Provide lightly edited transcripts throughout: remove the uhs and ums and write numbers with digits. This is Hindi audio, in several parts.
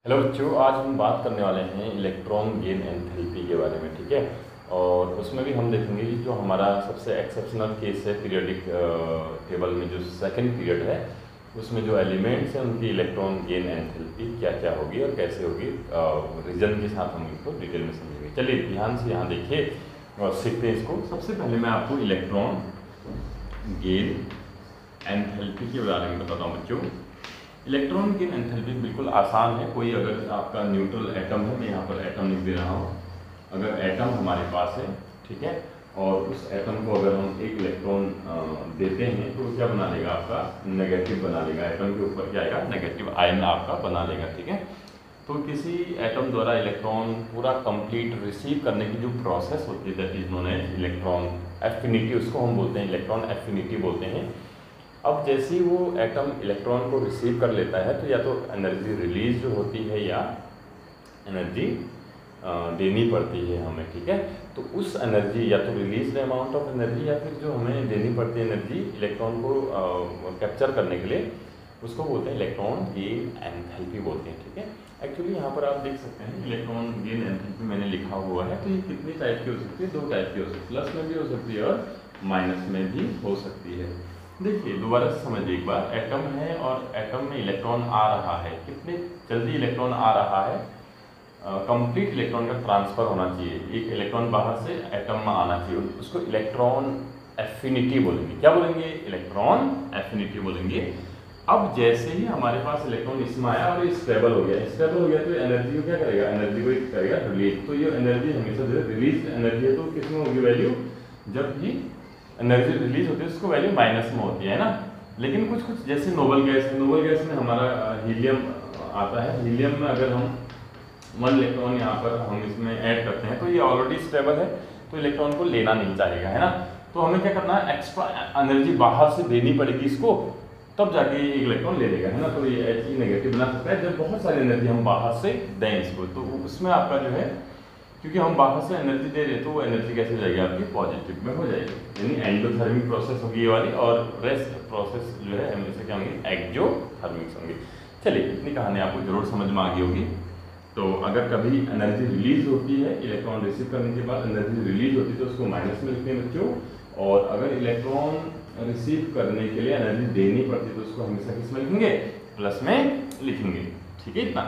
हेलो बच्चों, आज हम बात करने वाले हैं इलेक्ट्रॉन गेन एंथैल्पी के बारे में। ठीक है। और उसमें भी हम देखेंगे कि जो हमारा सबसे एक्सेप्शनल केस है पीरियोडिक टेबल में, जो सेकंड पीरियड है, उसमें जो एलिमेंट्स हैं उनकी इलेक्ट्रॉन गेन एंथैल्पी क्या क्या होगी और कैसे होगी, रीजन के साथ हम इनको डिटेल में समझेंगे। चलिए ध्यान से यहाँ देखिए और सीखते हैं इसको। सबसे पहले मैं आपको इलेक्ट्रॉन गेन एंथैल्पी के बारे में बताता हूँ बच्चों। इलेक्ट्रॉन गेन एंथैल्पी बिल्कुल आसान है। कोई अगर आपका न्यूट्रल एटम है, मैं यहाँ पर एटम लिख दे रहा हूँ। अगर एटम हमारे पास है, ठीक है, और उस एटम को अगर हम एक इलेक्ट्रॉन देते हैं तो क्या बना लेगा, आपका नेगेटिव बना लेगा। एटम के ऊपर क्या आएगा, नेगेटिव आयन आपका बना लेगा। ठीक है। तो किसी एटम द्वारा इलेक्ट्रॉन पूरा कंप्लीट रिसीव करने की जो प्रोसेस होती है, that is known as electron affinity, उसको हम बोलते हैं इलेक्ट्रॉन एफिनिटी बोलते हैं। अब जैसे ही वो एटम इलेक्ट्रॉन को रिसीव कर लेता है तो या तो एनर्जी रिलीज जो होती है या एनर्जी देनी पड़ती है हमें। ठीक है। तो उस एनर्जी या तो रिलीज अमाउंट ऑफ एनर्जी या फिर जो हमें देनी पड़ती है एनर्जी इलेक्ट्रॉन को कैप्चर करने के लिए, उसको बोलते हैं इलेक्ट्रॉन गेन एंथैल्पी बोलते हैं। ठीक है। एक्चुअली यहाँ पर आप देख सकते हैं इलेक्ट्रॉन गेन एंथैल्पी मैंने लिखा हुआ है। तो ये कितनी टाइप की हो सकती है, दो टाइप की हो सकती है, प्लस में भी हो सकती है और माइनस में भी हो सकती है। देखिए दोबारा से समझिए एक बार, एटम है और एटम में इलेक्ट्रॉन आ रहा है। कितने जल्दी इलेक्ट्रॉन आ रहा है, कंप्लीट इलेक्ट्रॉन का ट्रांसफर होना चाहिए। एक इलेक्ट्रॉन बाहर से एटम में आना चाहिए, उसको इलेक्ट्रॉन एफिनिटी बोलेंगे। क्या बोलेंगे, इलेक्ट्रॉन एफिनिटी बोलेंगे। अब जैसे ही हमारे पास इलेक्ट्रॉन इसमें आया और ये स्टेबल हो गया, स्टेबल हो गया तो एनर्जी को क्या करेगा, एनर्जी को करेगा रिलीज। तो ये एनर्जी हमेशा जो रिलीज एनर्जी है तो किसमें होगी वैल्यू, जब भी एनर्जी रिलीज होती है उसको वैल्यू माइनस में होती है ना। लेकिन कुछ कुछ जैसे नोबल गैस है, नोबल गैस में हमारा हीलियम आता है। हीलियम में अगर हम 1 इलेक्ट्रॉन यहाँ पर हम इसमें ऐड करते हैं तो ये ऑलरेडी स्टेबल है, तो इलेक्ट्रॉन को लेना नहीं चाहेगा, है ना। तो हमें क्या करना है, एक्स्ट्रा एनर्जी बाहर से देनी पड़ेगी इसको, तब जाके ये इलेक्ट्रॉन ले लेगा, है ना। तो ये He नेगेटिव बना सकता है जब बहुत सारी एनर्जी हम बाहर से दें इसको। तो उसमें आपका जो है, क्योंकि हम बाहर से एनर्जी दे रहे तो वो एनर्जी कैसे हो जाएगी, आपकी पॉजिटिव में हो जाएगी, यानी एंडोथर्मिक प्रोसेस होगी ये वाली, और रेस्ट प्रोसेस जो है हमेशा क्या होंगी, एक्जोथर्मिक्स होंगी। चलिए इतनी कहानी आपको जरूर समझ में आ गई होगी। तो अगर कभी एनर्जी रिलीज होती है, इलेक्ट्रॉन रिसीव करने के बाद एनर्जी रिलीज होती है तो उसको माइनस में लिखते हैं बच्चों, और अगर इलेक्ट्रॉन रिसीव करने के लिए एनर्जी देनी पड़ती है तो उसको हमेशा किस में लिखेंगे, प्लस में लिखेंगे। ठीक है इतना।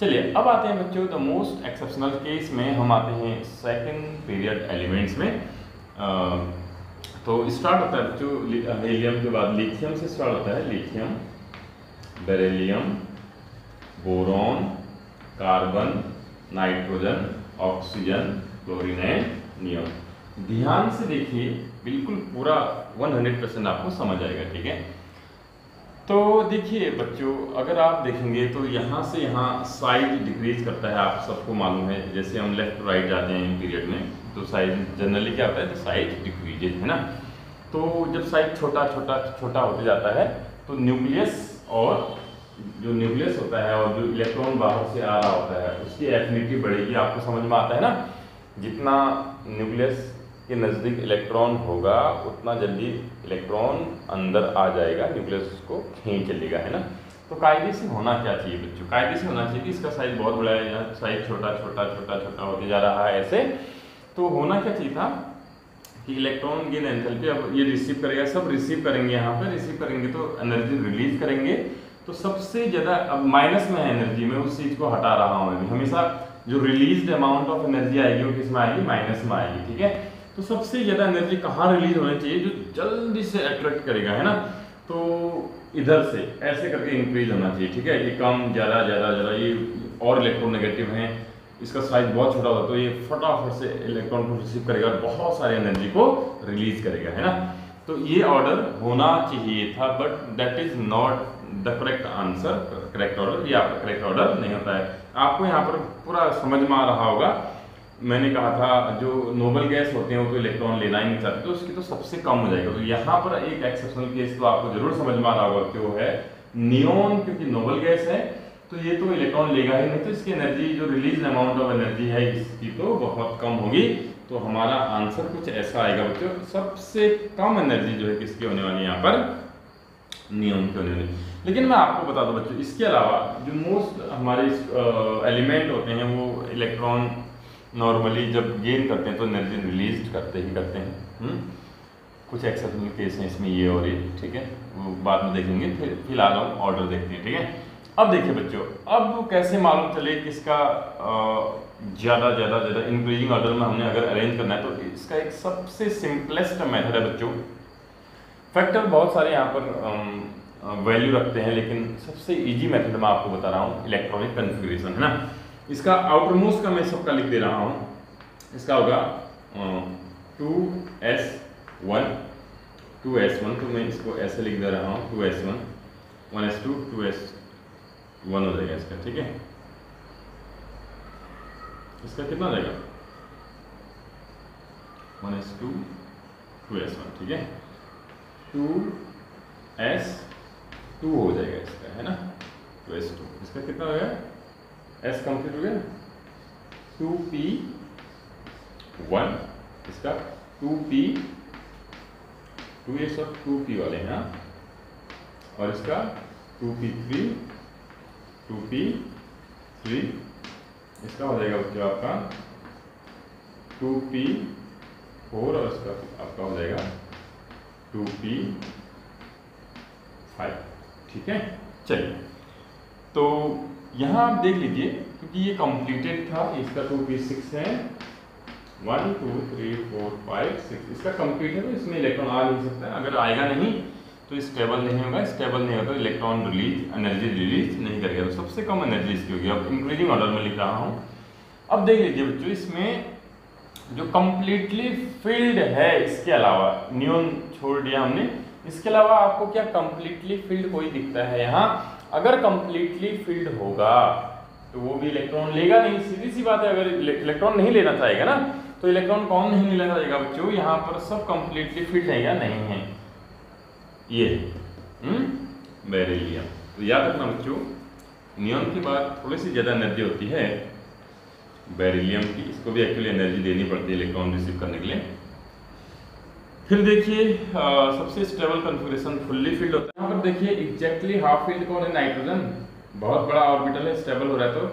चलिए अब आते हैं बच्चों द मोस्ट एक्सेप्शनल केस में, हम आते हैं सेकंड पीरियड एलिमेंट्स में। तो स्टार्ट होता है बच्चों हीलियम के बाद लिथियम से स्टार्ट होता है। Lithium, beryllium, boron, carbon, nitrogen, oxygen, chlorine and neon. ध्यान से देखिए, बिल्कुल पूरा 100% आपको समझ आएगा। ठीक है। तो देखिए बच्चों, अगर आप देखेंगे तो यहाँ से यहाँ साइज डिक्रीज करता है, आप सबको मालूम है। जैसे हम लेफ्ट राइट जाते हैं पीरियड में तो साइज जनरली क्या होता है, तो साइज डिक्रीजेज, है ना। तो जब साइज छोटा छोटा छोटा होते जाता है तो न्यूक्लियस, और जो न्यूक्लियस होता है और जो इलेक्ट्रॉन बाहर से आ रहा होता है उसकी एफिनिटी बढ़ेगी। आपको समझ में आता है ना, जितना न्यूक्लियस के नज़दीक इलेक्ट्रॉन होगा उतना जल्दी इलेक्ट्रॉन अंदर आ जाएगा, न्यूक्लियस को खींच लेगा, है ना। तो कायदे से होना क्या चाहिए बच्चों, कायदे से होना चाहिए कि इसका साइज बहुत बड़ा है या साइज छोटा छोटा छोटा छोटा होते जा रहा है ऐसे। तो होना क्या चाहिए था कि इलेक्ट्रॉन गेन एंथैल्पी, अब ये रिसीव करेगा, सब रिसीव करेंगे, यहाँ पर रिसीव करेंगे तो एनर्जी रिलीज करेंगे। तो सबसे ज़्यादा अब माइनस में है एनर्जी, मैं उस चीज़ को हटा रहा हूँ अभी। हमेशा जो रिलीज अमाउंट ऑफ एनर्जी आएगी वो किस में आएगी, माइनस में आएगी। ठीक है। तो सबसे ज़्यादा एनर्जी कहाँ रिलीज होनी चाहिए, जो जल्दी से अट्रैक्ट करेगा, है ना। तो इधर से ऐसे करके इंक्रीज होना चाहिए। ठीक है। ये कम ज़्यादा ज़्यादा ज़्यादा, ये और इलेक्ट्रोनेगेटिव हैं, इसका साइज बहुत छोटा होता है तो ये फटाफट से इलेक्ट्रॉन को रिसीव करेगा और बहुत सारे एनर्जी को रिलीज करेगा, है ना। तो ये ऑर्डर होना चाहिए था, but that is not the correct answer, correct order. ये आपका करेक्ट ऑर्डर नहीं होता है। आपको यहाँ पर पूरा समझ में आ रहा होगा। मैंने कहा था जो नोबल गैस होते हैं वो तो इलेक्ट्रॉन लेना ही नहीं चाहते, तो उसकी तो सबसे कम हो जाएगा। तो यहाँ पर एक एक्सेप्शनल केस तो आपको जरूर समझ में आ रहा होगा कि वो है नियॉन, क्योंकि नोबल गैस है तो ये तो इलेक्ट्रॉन लेगा ही नहीं, तो इसकी एनर्जी जो रिलीज अमाउंट ऑफ एनर्जी है इसकी तो बहुत कम होगी। तो हमारा आंसर कुछ ऐसा आएगा बच्चों, सबसे कम एनर्जी जो है किसकी होने वाली है यहाँ पर, नियॉन के होने वाले। लेकिन मैं आपको बता दूं बच्चों, इसके अलावा जो मोस्ट हमारे एलिमेंट होते हैं वो इलेक्ट्रॉन नॉर्मली जब गेन करते हैं तो एनर्जी रिलीज करते ही करते हैं। कुछ एक्सेप्शनल केस हैं इसमें ये और ये, ठीक है, वो बाद में देखेंगे। फिलहाल हम ऑर्डर देखते हैं, ठीक है। अब देखिए बच्चों, अब कैसे मालूम चले किसका ज़्यादा इंक्रीजिंग ऑर्डर में हमने अगर अरेंज करना है, तो इसका एक सबसे सिंपलेस्ट मेथड है बच्चों। फैक्टर बहुत सारे यहाँ पर वैल्यू रखते हैं, लेकिन सबसे इजी मेथड मैं आपको बता रहा हूँ, इलेक्ट्रॉनिक कन्फिग्रेशन, है ना। इसका आउटरमोस्ट का मैं सबका लिख दे रहा हूँ। इसका होगा 2s1, तो मैं इसको ऐसे लिख दे रहा हूँ, 2s1, 1s2, 2s1 हो जाएगा इसका, ठीक है। इसका कितना हो जाएगा, 1s2, 2s1, ठीक है। 2s2 हो जाएगा इसका, है ना, 2s2। इसका कितना हो गया, s कंप्लीट हो गया, 2p1, इसका 2p, 2s और 2p वाले हैं, और इसका 2p3, 2p3, इसका हो जाएगा बच्चों आपका 2p4, और इसका आपका हो जाएगा 2p5, ठीक है। चलिए, तो यहाँ आप देख लीजिए, क्योंकि ये कंप्लीटेड था, इसका 2p6 है, 1 2 3 4 5 6, इसका कंप्लीट है, तो इसमें इलेक्ट्रॉन आ नहीं सकता। अगर आएगा नहीं तो स्टेबल नहीं होगा, स्टेबल नहीं होगा तो इलेक्ट्रॉन एनर्जी रिलीज नहीं करेगा, तो सबसे कम एनर्जी इसकी होगी। अब इंक्रीजिंग ऑर्डर में लिख रहा हूँ। अब देख लीजिए बच्चों, इसमें जो कंप्लीटली फिल्ड है, इसके अलावा नियॉन छोड़ दिया हमने, इसके अलावा आपको क्या कंप्लीटली फिल्ड कोई दिखता है यहाँ? अगर कंप्लीटली फिल्ड होगा तो वो भी इलेक्ट्रॉन लेगा नहीं, सीधी सी बात है। अगर इलेक्ट्रॉन नहीं लेना चाहेगा ना, तो इलेक्ट्रॉन कौन नहीं लेना चाहेगा बच्चों? यहाँ पर सब कंप्लीटली फिल्ड है या नहीं है, ये बेरिलियम। तो याद रखना बच्चों, नियॉन की बात थोड़ी सी ज़्यादा एनर्जी होती है बेरिलियम की, इसको भी एक्चुअली एनर्जी देनी पड़ती है इलेक्ट्रॉन रिसीव करने के लिए। फिर देखिए सबसे स्टेबल कॉन्फ़िगरेशन फुल्ली फील्ड होता है। यहाँ पर देखिए एग्जैक्टली हाफ फील्ड कौन है? नाइट्रोजन, बहुत बड़ा ऑर्बिटल है, स्टेबल हो रहा है, तो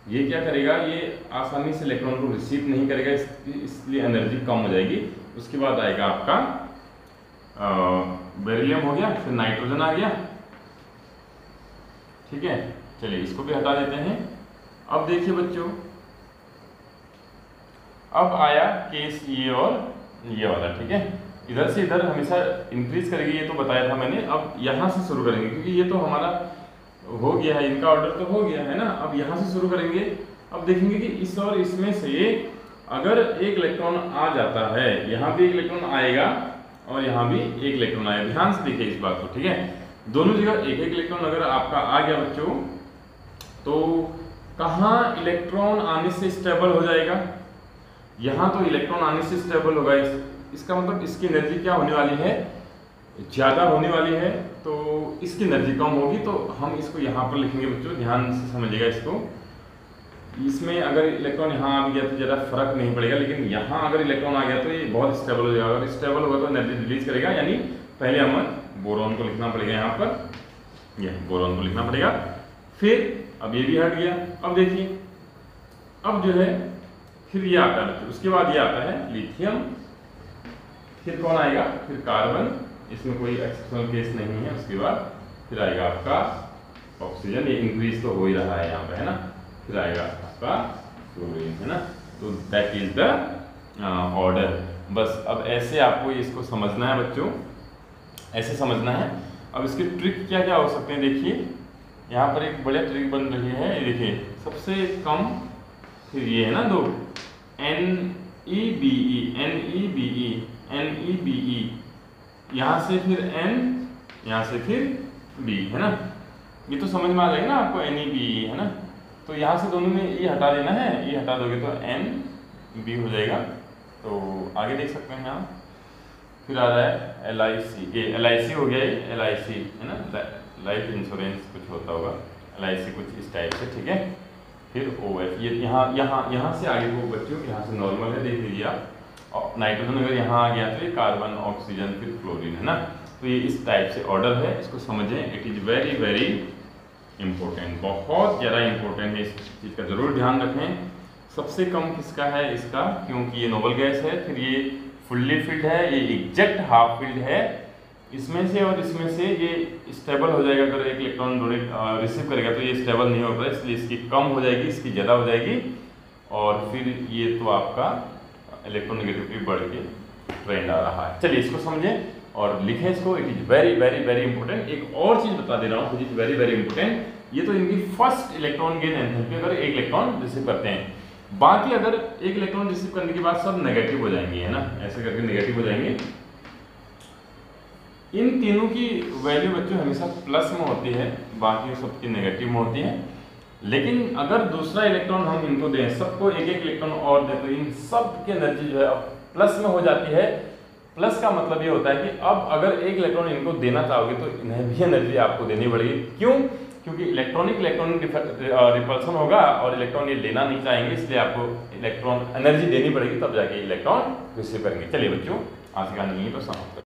ये क्या करेगा, ये आसानी से इलेक्ट्रॉन को रिसीव नहीं करेगा, इसलिए एनर्जी कम हो जाएगी। उसके बाद आएगा आपका बेरिलियम हो गया, फिर नाइट्रोजन आ गया, ठीक है। चलिए इसको भी हटा देते हैं। अब देखिए बच्चों, अब आया केस ये और ये वाला, ठीक है। इधर से इधर हमेशा इंक्रीज करेगी, ये तो बताया था मैंने। अब यहाँ से शुरू करेंगे, क्योंकि ये तो हमारा हो गया है, इनका ऑर्डर तो हो गया है ना। अब यहाँ से शुरू करेंगे। अब देखेंगे कि इस और इसमें से अगर एक इलेक्ट्रॉन आ जाता है, यहाँ भी एक इलेक्ट्रॉन आएगा और यहाँ भी एक इलेक्ट्रॉन आएगा। ध्यान से देखिए इस बात को, ठीक है। दोनों जगह एक एक इलेक्ट्रॉन अगर आपका आ गया बच्चों, तो कहाँ इलेक्ट्रॉन आने से स्टेबल हो जाएगा? यहाँ तो इलेक्ट्रॉन आने से स्टेबल होगा। इसका मतलब इसकी एनर्जी क्या होने वाली है? ज़्यादा होने वाली है, तो इसकी एनर्जी कम होगी। तो हम इसको यहाँ पर लिखेंगे बच्चों, ध्यान से समझिएगा इसको। इसमें अगर इलेक्ट्रॉन यहाँ आ गया तो ज़्यादा फर्क नहीं पड़ेगा, लेकिन यहाँ अगर इलेक्ट्रॉन आ गया तो ये बहुत स्टेबल हो जाएगा। अगर स्टेबल होगा तो एनर्जी रिलीज करेगा, यानी पहले हमें बोरॉन को लिखना पड़ेगा, यहाँ पर यह बोरॉन को लिखना पड़ेगा। फिर अब ये भी हट गया। अब देखिए, अब जो है फिर ये आता है, उसके बाद ये आता है लिथियम, फिर कौन आएगा? फिर कार्बन, इसमें कोई एक्सेप्शनल केस नहीं है। उसके बाद फिर आएगा आपका ऑक्सीजन, ये इंक्रीज तो हो ही रहा है यहाँ पे, है ना। फिर आएगा आपका क्लोरीन, है ना। तो दैट इज द ऑर्डर। बस अब ऐसे आपको इसको समझना है बच्चों, ऐसे समझना है। अब इसके ट्रिक क्या क्या हो सकते हैं, देखिए यहाँ पर एक बढ़िया ट्रिक बन रही है। ये देखिए, सबसे कम, फिर ये है ना दो, NeBe, NeBe, NeBe, यहाँ से फिर N, यहाँ से फिर B, है ना। ये तो समझ में आ जाएगा ना आपको, NeBe, है ना। तो यहाँ से दोनों में ये हटा देना है, ये हटा दोगे तो NB हो जाएगा। तो आगे देख सकते हैं यहाँ, फिर आ रहा है LIC, ये LIC हो गया, ये LIC है ना, लाइफ इंश्योरेंस कुछ होता होगा, LIC कुछ इस टाइप से, ठीक है। फिर OF, ये यहाँ से आगे को बच्चों, यहाँ से नॉर्मल है, देख लीजिए आप। और नाइट्रोजन अगर यहाँ आ गया तो ये कार्बन, ऑक्सीजन, फिर क्लोरीन, है ना। तो ये इस टाइप से ऑर्डर है, इसको समझें। It is very very important, बहुत ज़्यादा इम्पोर्टेंट है, इस चीज़ का ज़रूर ध्यान रखें। सबसे कम किसका है इसका, क्योंकि ये नोबल गैस है, फिर ये फुल्ली फिल्ड है, ये एग्जैक्ट हाफ फिल्ड है। इसमें से और इसमें से ये स्टेबल हो जाएगा, अगर एक इलेक्ट्रॉन डोनेट रिसीव करेगा तो ये स्टेबल नहीं होगा, इसलिए इसकी कम हो जाएगी, इसकी ज़्यादा हो जाएगी, और फिर ये तो आपका इलेक्ट्रोनेगेटिविटी बढ़ के ट्रेंड आ रहा है। चलिए इसको समझें और लिखें इसको। It is very very very important. एक और चीज़ बता दे रहा हूँ, it is very very important. ये तो इनकी फर्स्ट इलेक्ट्रॉन गेन एंथैल्पी, अगर एक इलेक्ट्रॉन रिसीव करते हैं, बाकी अगर एक इलेक्ट्रॉन रिसीव करने के बाद सब नेगेटिव हो जाएंगे, है ना, ऐसे करके नेगेटिव हो जाएंगे। इन तीनों की वैल्यू बच्चों हमेशा प्लस में होती है, बाकी सबकी नेगेटिव में होती है। लेकिन अगर दूसरा इलेक्ट्रॉन हम इनको दें, सबको एक एक इलेक्ट्रॉन और दें, तो इन सब की एनर्जी जो है अब प्लस में हो जाती है। प्लस का मतलब ये होता है कि अब अगर एक इलेक्ट्रॉन इनको देना चाहोगे तो इन्हें भी एनर्जी आपको देनी पड़ेगी। क्यों? क्योंकि इलेक्ट्रॉनिक रिपल्सन होगा और इलेक्ट्रॉन ये लेना नहीं चाहेंगे, इसलिए आपको इलेक्ट्रॉन एनर्जी देनी पड़ेगी, तब जाके इलेक्ट्रॉन रिसीव करेंगे। चलिए बच्चों, आज का कहानी यहीं पर समाप्त।